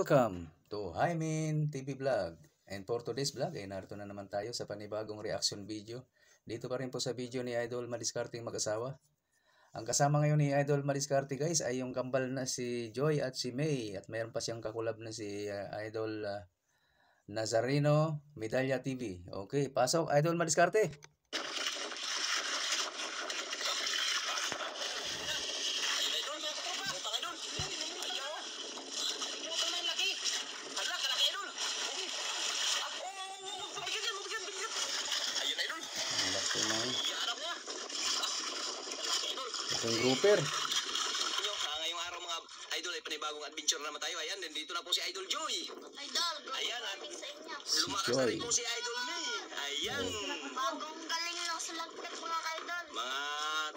Welcome to Hymin TV Vlog. And for today's vlog ay narito na naman tayo sa panibagong reaction video. Dito pa rin po sa video ni Idol Madiskarte mag-asawa. Ang kasama ngayon ni Idol Madiskarte guys ay yung kambal na si Joy at si May. At mayroon pa siyang kakulab na si Idol Nazareno Medalla TV. Okay, pasok Idol Madiskarte. Itong grouper. Ngayong araw mga idol ay panibagong adventure naman tayo. Ayan, nandito na po si Idol Joy. Idol, ayan, sa inyo. Lumakas na rin po si Idol May. Ayan. Bagong galing lang sa lagkat mga idol. Mga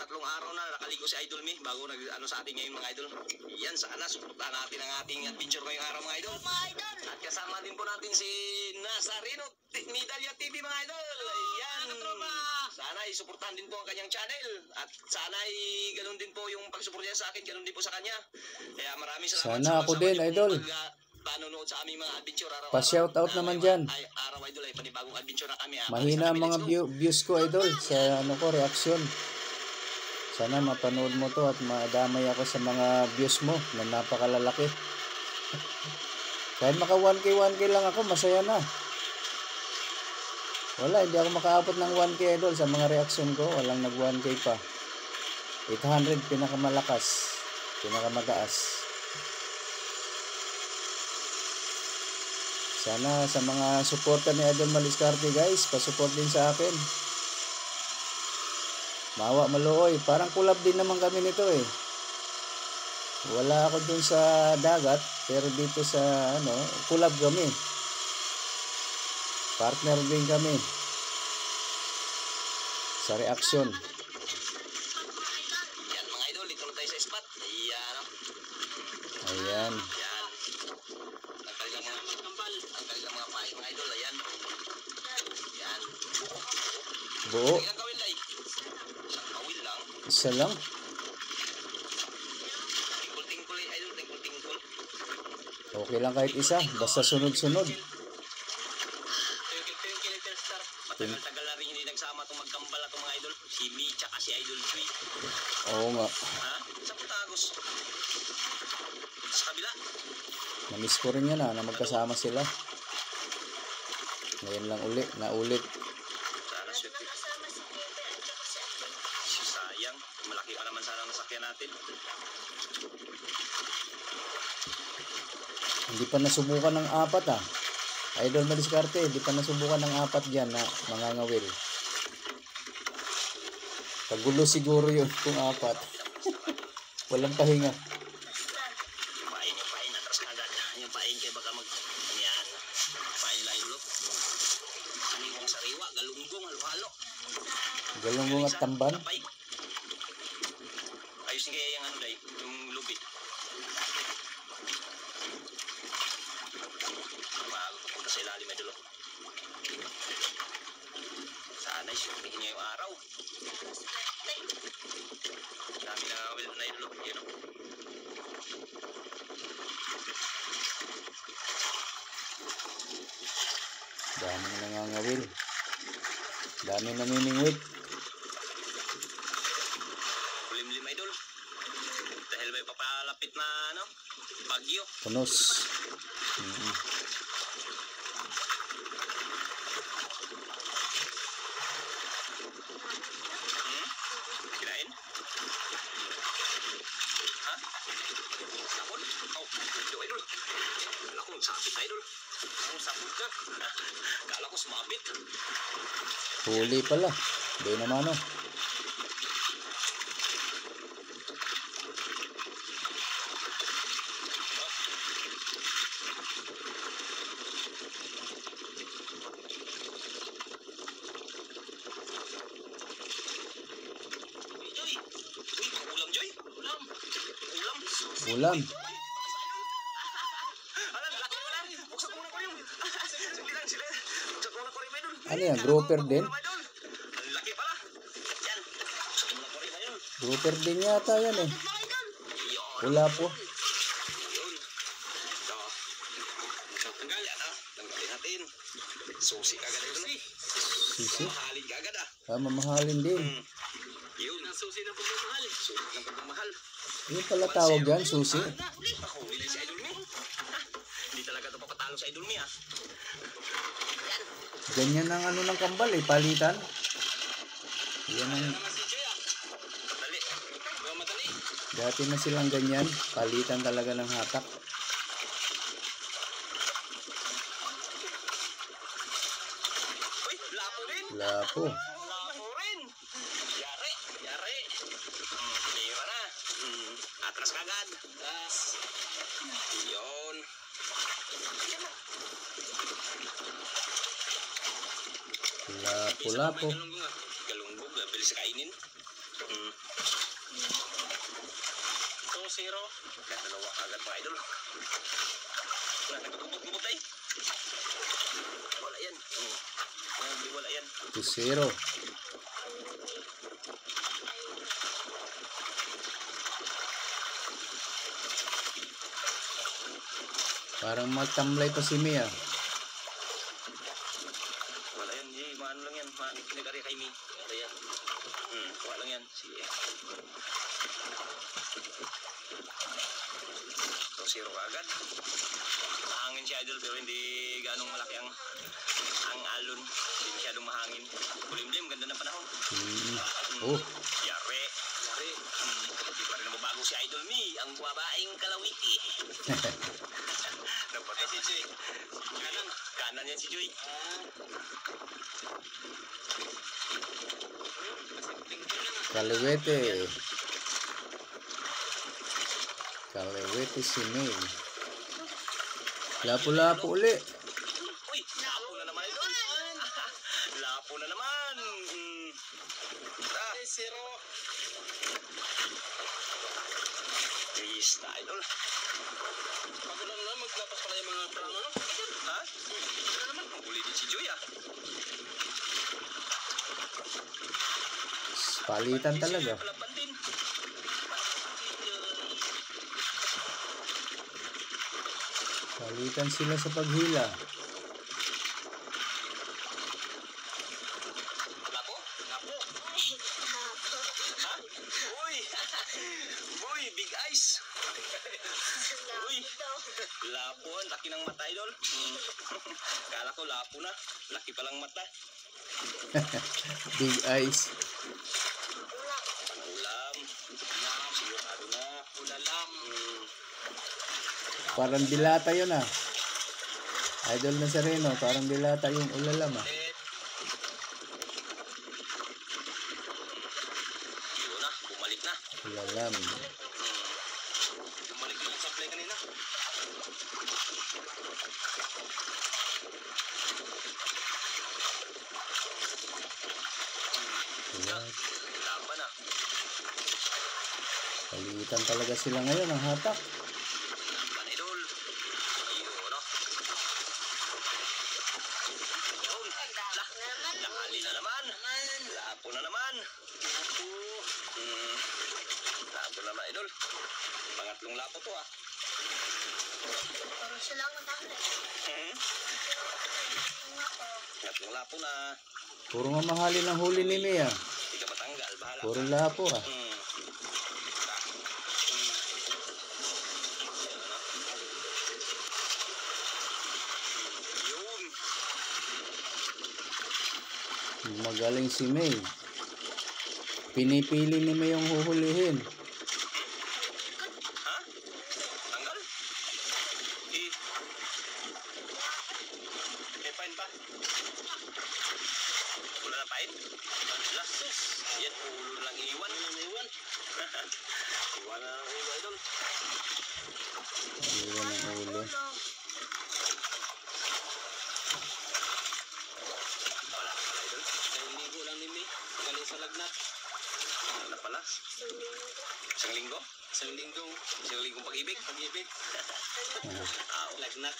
3 araw na nakaligo si Idol May bago nag-ano sa ating ngayon mga idol. Yan, sana suportahan natin ang ating adventure ngayong araw mga idol. Mga idol. At kasama din po natin si Nazareno Medalla TV mga idol. Ayan. Sana isuportahan din po ang kanyang channel. At sana ganun din po yung pagsupport niya sa akin, ganun din po sa kanya. Kaya maraming salamat. Sana ako din, Idol. Panonood sa aming mga adventure araw-araw. Pa-shoutout naman dyan. Araw idol ay panibagong adventure na kami. Mahina ang mga views ko Idol sa reaction. Sana mapanood mo to at madamay ako sa mga views mo na napakalalaki. Kahit maka 1K lang ako, masaya na. Wala, hindi ako makaabot ng 1K Idol sa mga reaction ko. Walang nag 1K pa. 800 pinakamalakas, pinakamataas. Sana sa mga suporta ni Idol Madiskarte guys, pa-support din sa akin. Mawa Malooy, parang kulab din naman kami nito eh. Wala ako dun sa dagat, pero dito sa kulab kami. Partner din kami sa reaction. Yan mga idol, dito na tayo sa spot. Ayan. Ayan. Yan. Ang kanilang mga kambal. Ang kanilang mga pahay mga idol. Ayan. Yan. Buo. Ilang kawil ay? Isang kawil lang. Isa lang. Tingkol-tingkol eh idol. Tingkol-tingkol. Okay lang kahit isa, basta sunod-sunod. Matagal-tagal na rin hindi nagsama itong magkambal at mga idol. Si Mi tsaka si Idol Joy. Oo nga. Ha? Sa Putagos. Sa kabila. Namiss ko rin yan na magkasama sila. Ngayon lang naulit. Sana sweet. Kasama si Pepe at saka si Ate. Sayang. Malaki pa naman sana ang nasakyan natin. Hindi pa nasubukan ng 4 Idol Madiskarte, hindi pa nasubukan ng 4 dyan na mangangawil. Pagulo siguro yun kung 4. Walang pahinga. Pain yung pain. Atras na agad. Yung pain kayo baka yan. Pain lang yung look. Kaningong sariwa. Galunggong. Halo-halo. Galunggong at tamban. Ayusin kaya yung day. Yung lubi. Bago papunta sa ilalim ay dulo. Sana isyumpin niya yung araw. Dami na will na dulo. Yun o. Daming nangangawil. Daming namimingwit. Kulimlim idol. Dahil may papalapit na bagyo. Punos. Kirain? Ha? Sapot? Oh, ito idol. Kala ko sabit idol. Ang sapot ka. Kala ko sumabit. Huli pala. Hindi naman Joy! Uy, ulam Joy! Ulam! Ulam! Ulam. Alam, laki mo lang! Buksan muna ko yung... Sige lang sila. Buksan muna ko rin idol. Ano yan? Grouper din? Ang laki pala. Yan. Buksan muna ko rin idol. Grouper din yata yan eh. Mga idol. Yun. Wala po. Yun. Ito. susi. Mahalin ka agad ah. Mamahalin din. Yun ang susi ng pagmamahal. Susi ng pagmamahal. Yun pala tawag yan, susi. Ako, huli din si Idol Mi. Hindi talaga ito papatalo sa Idol Mi ah. Ganyan ang ano ng kambal eh, palitan. Yan ang, Si Joy ah. Madali. Madali. dati na silang ganyan, palitan talaga ng hatak. Uy, lapo rin. Lapo. Lapo rin. Yari. Yari. Tira na. Atras kagad. Yun. Lapo-lapo. Galunggong ah. Galunggong, bilis kainin. 2-0. Dalawa agad mga idol. Wala, nagkagubot-gubot ay. Wala yan. Hindi wala yan. 2-0. Parang magtamlay pa si Mia. Wala yan, Jay. Maano lang yan. Nag-ari kay Mi. Wala yan. Wala lang yan. Sige. 2-0 agad. Mahangin si Idol pero hindi ganong malaki ang alon. Hindi masyadong mahangin. Kulimlim, ganda ng panahon. Oh, Yari. Yari. Hindi pa rin nababago si Idol Mi. Ang babaeng kalawiti. Napatay si Joy. Kanan. Kanan yan si Joy. kaliwete. Kaliwete si May. Lapo-lapo uli. Uy, lapo na naman ito. Lapo na naman. Zero. Please, na idol. Magulo na naman, maglapas pala yung mga plano, no? Ha? Magulo naman, maghuli din si Joy, ah. Palitan talaga. Palaban din. Palitan sila sa paghila. Lapo? Lapo? Ha? Uy! Uy, big eyes! Uy! Lapo, ang laki ng mata, idol. Kala ko lapo na. Laki palang mata. Big eyes. Ulam. Sigurado na. Ulalam. Parang dilata yun ah. Idol na sa Reno, parang dilata yung ulalam ah. Yun na, bumalik na. Ulalam. Bumalik na yung supply kanina. Laban na. Palitan talaga sila ngayon ang hatak. Laban, idol. Yun, no? Yun. Lakali na naman. Lapo na naman. Lapo naman, idol. Pangatlong lapo to, ah. Parang sila matahal. Pangatlong lapo na. Puro mamahalin ang huli ni Mia. Hindi ka matanggal. Bahala Puro ka. lapo ah. Yun. Magaling si May. Pinipili ni May yung huhulihin. Ha? Tanggal? Eh. May pain pa? Wala na pain? Lasus. Yan, ulo lang iwan. Iwan. Iwan na lang ulo, idol. Iwan ang ulo. Wala pala, idol. Isang linggo lang ni May. Galing sa lagnat. Wala pala. Isang linggo? Isang linggong pag-ibig? Pag-ibig. Lagnat.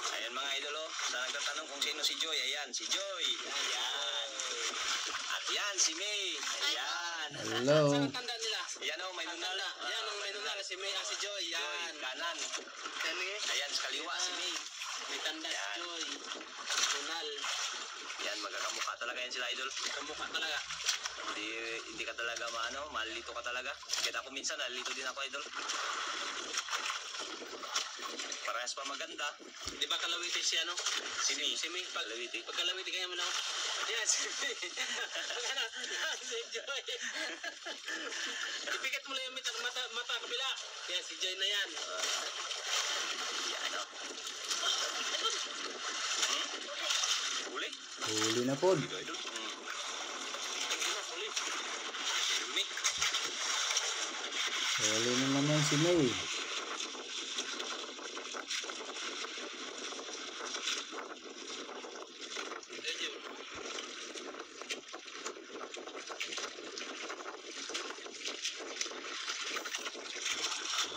Ayan mga idol, oh. Sa nagtatanong kung sino si Joy, ayan, si Joy. Ayan. At yan, si May. Ayan. Hello. Tanda nila. Ayan, oh, may nunal. Ayan, oh, may nunal. Si May, si Joy. Ayan. Kanan. Ayan, sa kaliwa, si May. May tanda si Joy. Lunal. Yan, magkakamukha talaga yan sila, idol. Kamukha talaga. Hindi ka talaga malilito ka talaga. Kaya ako minsan, nalilito din ako, idol. Parehas pa maganda. Di ba kalawiti siya, no? Si Mi. Kalawiti. Pag kalawiti kaya mo na. Yan, si Mi. Ano? Si Joy. Ipikit mo lang yung mata kabila. Yan, si Joy na yan. Yan, o. Huli? Huli na po. Dito, idol. Huli. Mi. Huli na naman si May.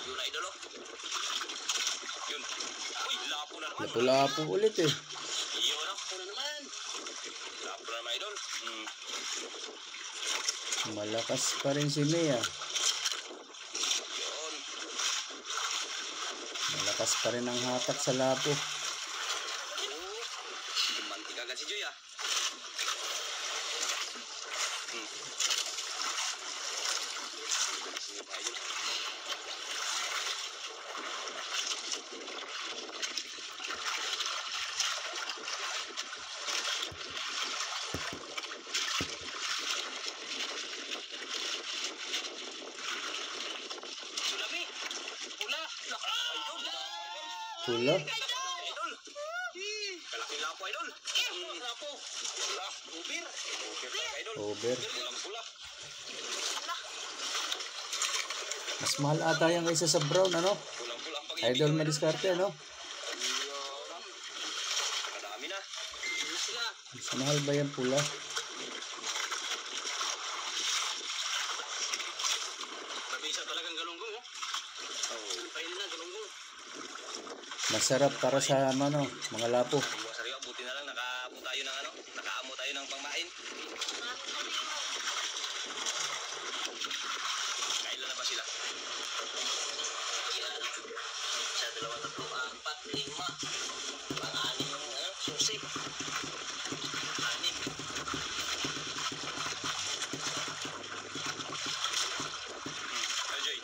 Yun, idol, o. Yun. Uy, lapo na naman. Lapu-lapu ulit eh. Yun, o. Ano naman? Lapo na naman, idol. Malakas pa rin si May ah. Yun. Malakas pa rin ang hatak sa lapo. Mantik agad si Joy, ah. Sige pa, idol. Sulami. Pula. Idol. Pula. Idol. Kalaking lapo, idol. Lapo. Pula. Ubir. Ubir talaga, idol. Over. Pulang pula. Mas mahal ata yan kaysa sa brown ano? Pulang pula ang pag-ibig. Idol madiskarte ano? Kadami na. Ano sila? Mas mahal ba yan pula? Mabisa talagang galunggong, oh. Painin na, galunggong. Masarap para sa ano, mga lapo. Buwas sariwa, buti na lang nakaamo tayo ng nakaamo tayo ng pangmain. Kailan na ba sila? Yan. Isa, dalawa, tatlo, apat, lima. Pang-anim yung susi. Anim. Joy.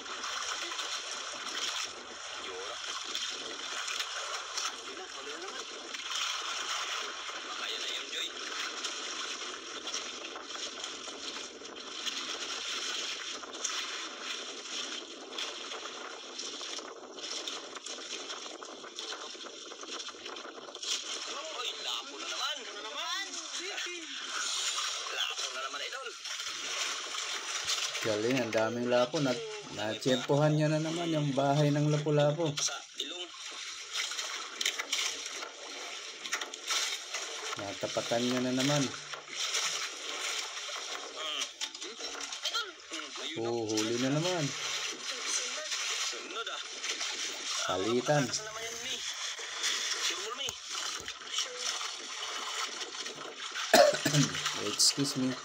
Yora. Huli na naman. Makaya na yun, Joy. Oy, lapo na naman. Ano naman? Lapo na naman, idol. Galing, ang daming lapo. Na-tsempohan niya na naman yung bahay ng lapu-lapo. Sa ilong. Natapatan niya na naman. Ayun, Oh, huli na naman. sunod, ah. Palitan. Saan naman yan, Mi? Sure mo, Mi. Excuse me.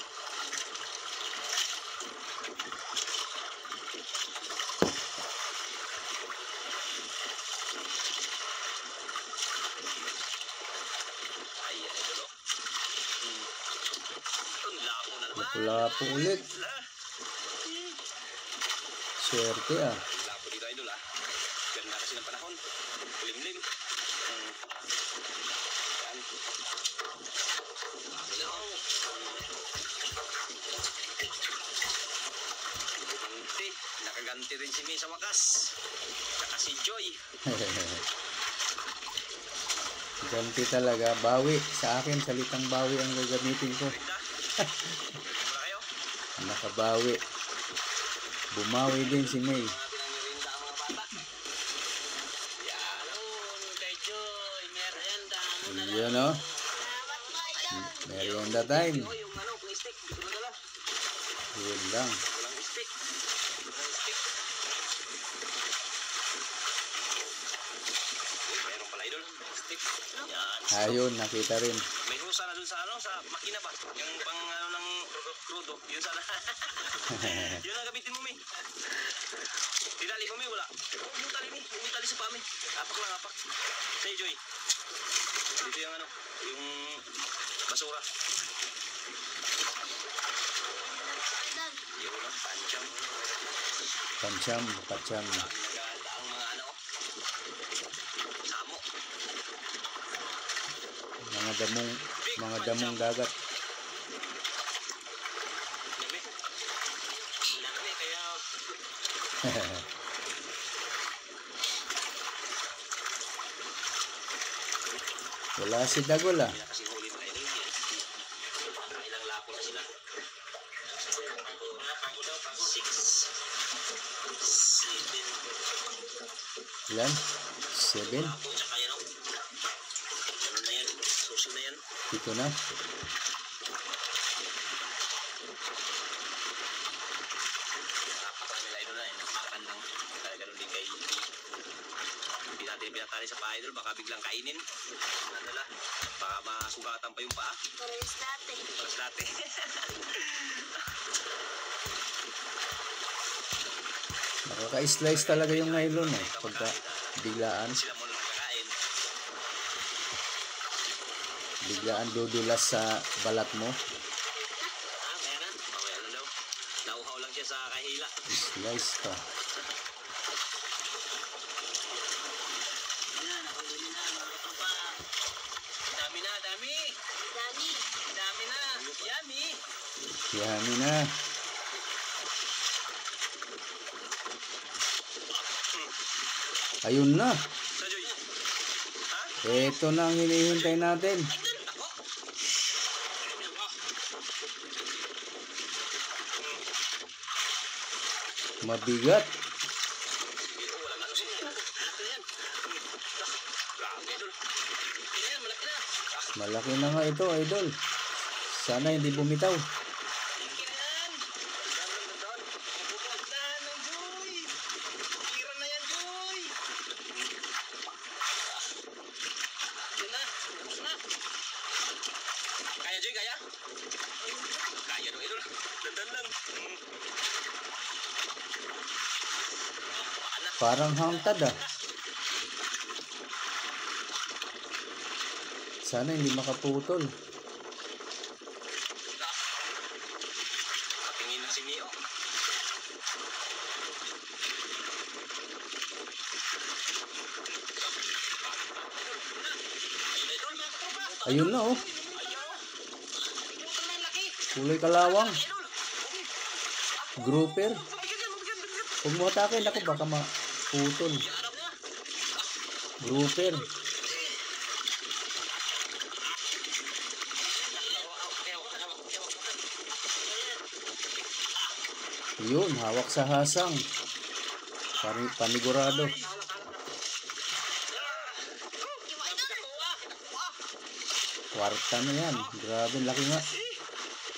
Ayan, idol, oh. Ang lapo na naman. Lapu-lapu ulit. Swerte ah. Lapo dito, idol, ah. Ganda kasi ng panahon. Limlim. Yan. Ilaw. Ganti. Nakaganti rin si Mi sa wakas. Saka si Joy. Ganti talaga. Bawi. Sa akin, salitang bawi ang gagamitin ko. Ganda. Mula kayo. Nakabawi. Bumawi din si May. Mga pinangirinda ang mga bata. Yan. Yun, kay Joy. Merienda. Muna na. Yun oh. Salamat po, idol. Merienda time. Oh, yung plastic. Hindi ko nadala. Yun lang. Walang stick. Walang stick. Meron pala, idol. Stick. Yan. Ayun, nakita rin. May husa na doon dun sa ano, sa makina ba? Yung pang ano ng crudo. Yun sana. Yun ang gamitin mo, Mi. Tinali mo, Mi, wala. Yung tali, Mi. Yung tali sa pami. Apak lang, apak. Say, Joy. Dito yung ano, yung basura. Idol. Yun lang, pancham. Pancham, pacham. Nagadaang mga ano, samo. Mga damong dagat. Dami. Dami, kaya Wala si Dagol ah. hindi na kasi huli mga idol. Ilang lapo na sila. 6, 7. Ilan? 7? Lapo, tsaka yan, oh. Ano na yan? Susi na yan. Ito na. Napakarami nila idol na eh. Nagpakan lang. Kaya ganun din kay hindi natin pinatali sa pa idol. Baka biglang kainin. Nadala. Baka masugatan pa yung paa. Pares dati. Paras dati. Nakaka-slice talaga yung nylon eh. Pagka biglaan. Sila muna nakakain. Biglaan dudulas sa balat mo. Kaya na. Mamaya lang daw. Nauhaw lang siya sa kahila. Slice pa. Yan, nakahuli na. Mga tropa. Dami na, dami. Dami. Dami na. Yummy. Yummy na. Ayun na. Sa Joy. Ha? Ito na ang hinihintay natin. Ako? Mabigat. Wala na. Malaki na yan. Grabe, idol. Yan, malaki na. Malaki na nga ito, idol. Sana hindi bumitaw. Malaki na yan. Dahan ng Joy. Tira na yan, Joy. Yan na. Tapos na. Kaya, Joy, kaya? Kaya no, idol. Dandan lang. Baka na. Parang hangtad ah. Sana hindi makaputol. Patingin na si Mio. Ayun na oh. Kulay kalawang. Grouper. Huwag mo atakin ako baka maputol. Grouper. Yun, hawak sa hasang. Panigurado. Kwarta na yan. Grabe, laki nga.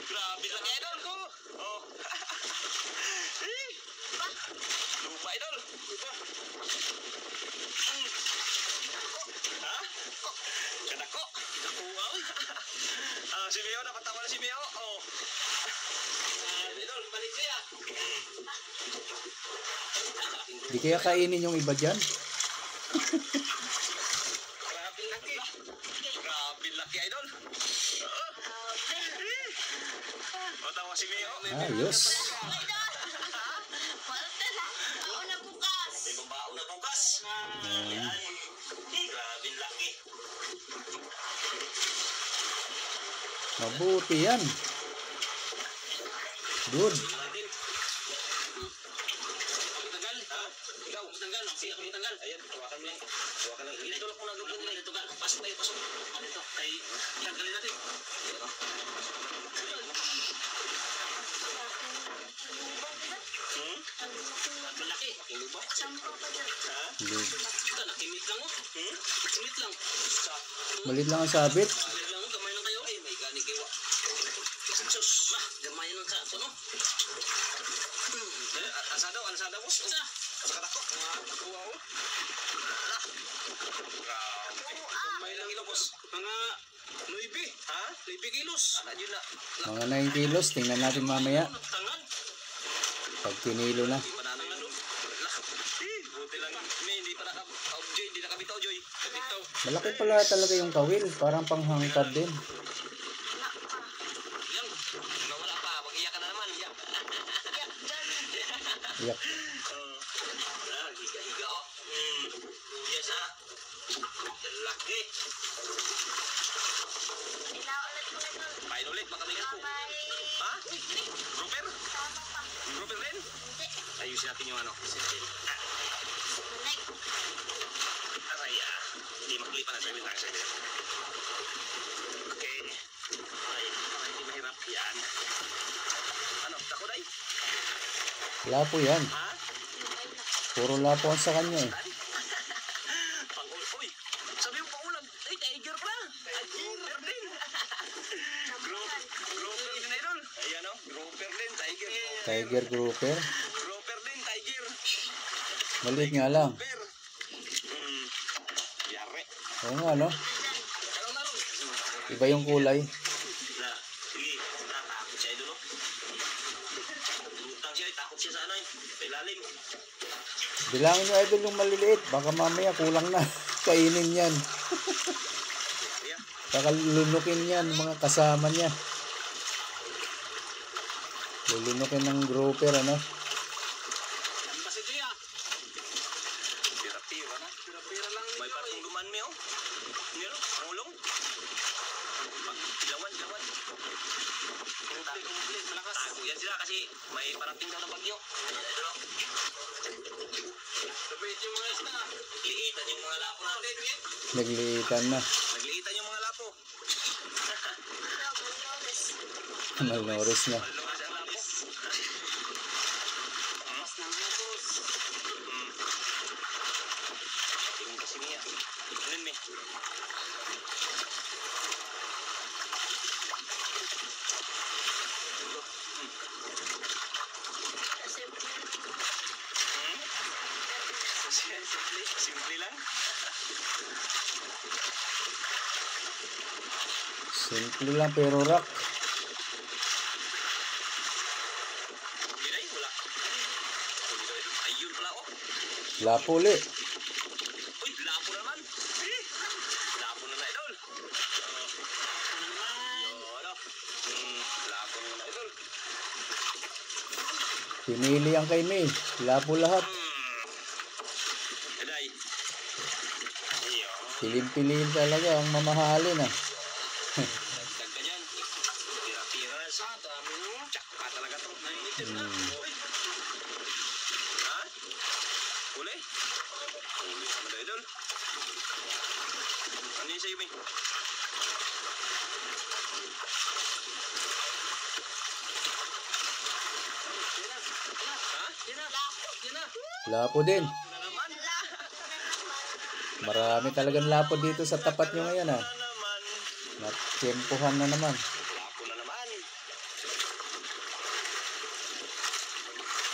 Grabe lang idol ko. Oh. Lupa idol. Lupa. Ha? Kadako. Wow. Si Mio, napatawa na si Mio. Oh. Idol, balik siya. Di kaya kainin yung iba dyan? Grabe laki. Grabe laki idol. Matawa si Mio. Ayos. Parte na. Una bukas. May babaw na bukas. Yan. Grabe laki. Mabuti yan. Good. Natin. Tagal. Ha? Ikaw, tagal. Siya kung tagal. Ayan, hawakan mo lang. Hawakan lang. Ito lang kung nagugod nila. Ito ka. Pasok tayo, pasok. Ito. Kay, tanggalin natin. Malaki. Aking lupa. Sampo pa dyan. Ha? Ito, nakimit lang oh. Nakimit lang. Sa, Malit lang ang sabit. malir lang oh. Gamay lang kayo. Ay, may gani kayo. Sus, gamay lang ka. Ito no? Asada, boss. Sa katak ko. Wow. Ala. Grabe. May ilang kilo, boss? Mga 9. Ha? 9 kilos. Ano yun na? Mga 9 kilos. Tingnan natin mamaya. Nagtangad. Pag kinilo na. Hindi pa namin ano. Buti lang. Hindi pa Joy, hindi nakabitaw, Joy. Kabitaw. Malaki pala talaga yung kawil. Parang panghangkad din. Yan. Nawala pa. Mag-iyak ka na naman. Iyak. Yak, Johnny. Iyak. Higa-higa, oh. Yes, ha? Laki. Ilaw ulit mo ito. Pain ulit, baka may gaspo. Bye. Ha? Grouper? Tama pa. Grouper rin? Hindi. Ayusin natin yung ano. Balik. Aray, hindi maklipan na sa ibig lang sa ibig. Okay. Ay, hindi mahirap. Yan. Ano, tako day? Lapo yan. Ha? Puro lapo ang sa kanya eh. Uy, sabi mo paulan. Ay, tiger pa. Ay, grouper din. Grouper din na yun. Ayan, oh. Grouper din, tiger. Tiger grouper. Grouper din, tiger. Maliit nga lang. Grouper. Yari. Oo nga no. Ano na rin? Iba yung kulay. Na, sige, natakot siya idol, no? Lutang siya, takot siya sa ano eh. Sa ilalim. Bilangin nyo idol yung maliliit. Baka mamaya kulang na. Kainin yan. Ayan. Baka lulunukin yan mga kasama niya. Lulunukin ng grouper ano. Ang basi Joy, ah. Pira-pira na. Pira-pira lang. May partong duman mo, oh. Nilo, ulong. Ilawan. Kumple, malakas. Tago yan sila kasi may parating daw na bagyo. Ayan, idol, oh. Sabit yung mga isda. Liitan yung mga lapo natin. Nagliitan na. Nagliitan yung mga lapo. Malnouris na. Malulungas ang lapo. Mas nang hapos. Tingin kasi niya. Ano mi? Simple lang. Simple lang pero rock. Yun ay, wala. Ayun pala, oh. Lapo uli. Uy, lapo na naman. Lapo na na, idol. Yun, oh. Lapo na na, idol. Pinili ang kay May. Lapo lahat. Eday. Iyo. Pilim-pilim talaga ang mamahalin ah. Dagdag ka dyan. Pira-pira na sa dami mo. Tsaka talaga to. Nangitim na. Uy. Ha? Huli? Huli naman na, idol. Ano yun sa'yo, May? Ha? Lapo din. Na naman. Marami talagang lapo dito sa tapat nyo ngayon ah. Na naman. Natsyempohan na naman. Lapo na naman.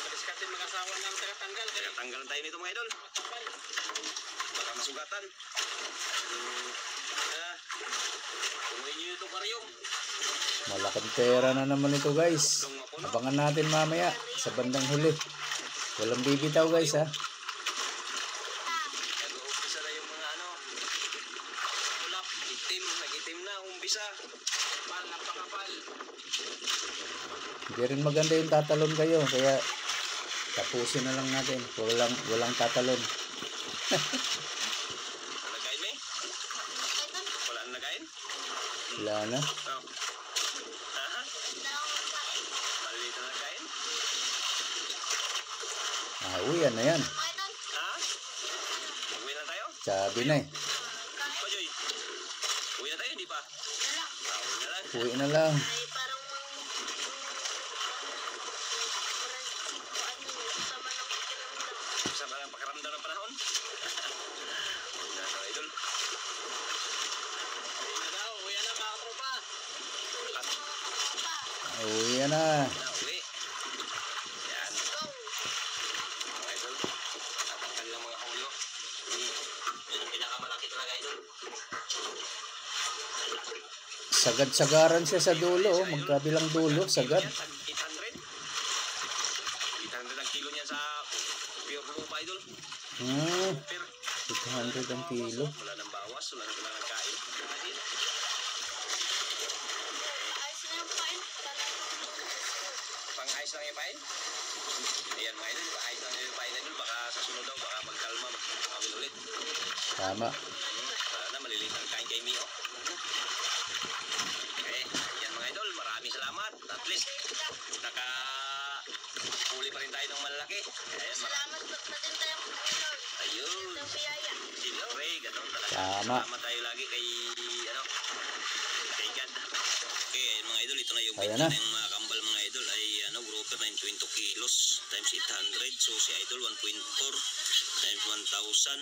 Madiskarte mag-asawa ng tagatanggal. Kaya tanggalan tayo nito, mga idol. Baka masugatan. Tungulin nyo itong karyong. Malaking pera na naman ito guys. Abangan natin mamaya sa bandang huli. Walang bibitaw guys ha. Nag-uumpisa na yung mga ano. Ulap, itim. Nag-itim na, umpisa. Kapal, napakapal. Hindi rin maganda yung tatalon kayo. Kaya tapusin na lang natin. Walang tatalon. Nagain, May? Wala na nagain? Wala na. Oh. Ha? Maliit na nagain? Ah, uyan na yan. Ha? Uwi na tayo? Sabi na eh. Pa, Joy? Uwi na tayo, di pa? Uwi na lang. Uwi na lang. Ay, parang Sama ng pakiramdam ng panahon. Ano, idol? Uwi na daw. Uwi na mga tropa. Uwi na. Uwi. Yan. Mga idol. Sagad-sagaran siya sa dulo, oh. Magkabilang dulo, sagad. 800. 800 ang kilo niyan sa pure lupa, idol. Ah, Super. 800 ang kilo. Wala nang bawas, wala nang nagkain. Ayos na yung kain. Pang-ayos lang yung pain. Ayan mga idol, ayos lang yung pain idol. Baka sa sunod daw, baka magkalma, magkawin ulit. Tama. Para na malilit ang kain kay Mio. Okay, yan mga idol, maraming salamat. At least, huli pa rin tayo ng malaki. Ayan, Salamat pa din tayong Lord. ayun. Ng biyaya. Siyempre, ganun talaga. Tama. Salamat tayo lagi kay, kay God. Okay, ayun mga idol, ito na yung Ayan benta na. ng mga kambal mga idol ay grouper na yung 20 kilos times 800. So si idol 1.4 times 1,000.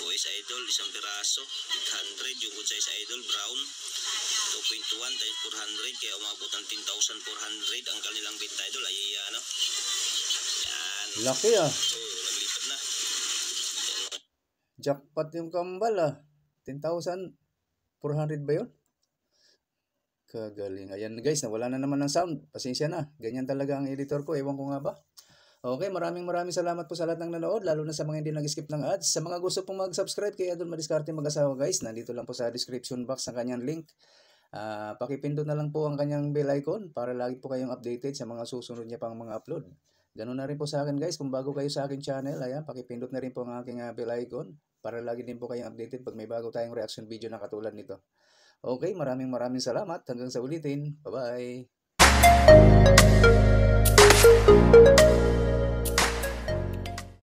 Boys idol, isang piraso, 800. Yung good size idol, brown, 2.1 times 400. Kaya umabot ng 10,400 ang kanilang benta idol ay yan. Laki ah. So, naglipad na. Jackpot yung kambal ah. 10,400 ba yun? Kagaling. Ayan guys, nawala na naman ng sound. Pasensya na. Ganyan talaga ang editor ko. Ewan ko nga ba. Okay, maraming salamat po sa lahat ng nanood. Lalo na sa mga hindi nag-skip ng ads. Sa mga gusto pong mag-subscribe kay Idol Madiskarte Mag-asawa guys, nandito lang po sa description box ang kanyang link. Pakipindot na lang po ang kanyang bell icon para lagi po kayong updated sa mga susunod niya pang mga upload. Ganun na rin po sa akin guys. Kung bago kayo sa akin channel, ayan, pakipindot na rin po ang aking bell icon para lagi din po kayong updated pag may bago tayong reaction video na katulad nito. Okay, maraming salamat. Hanggang sa ulitin. Bye-bye.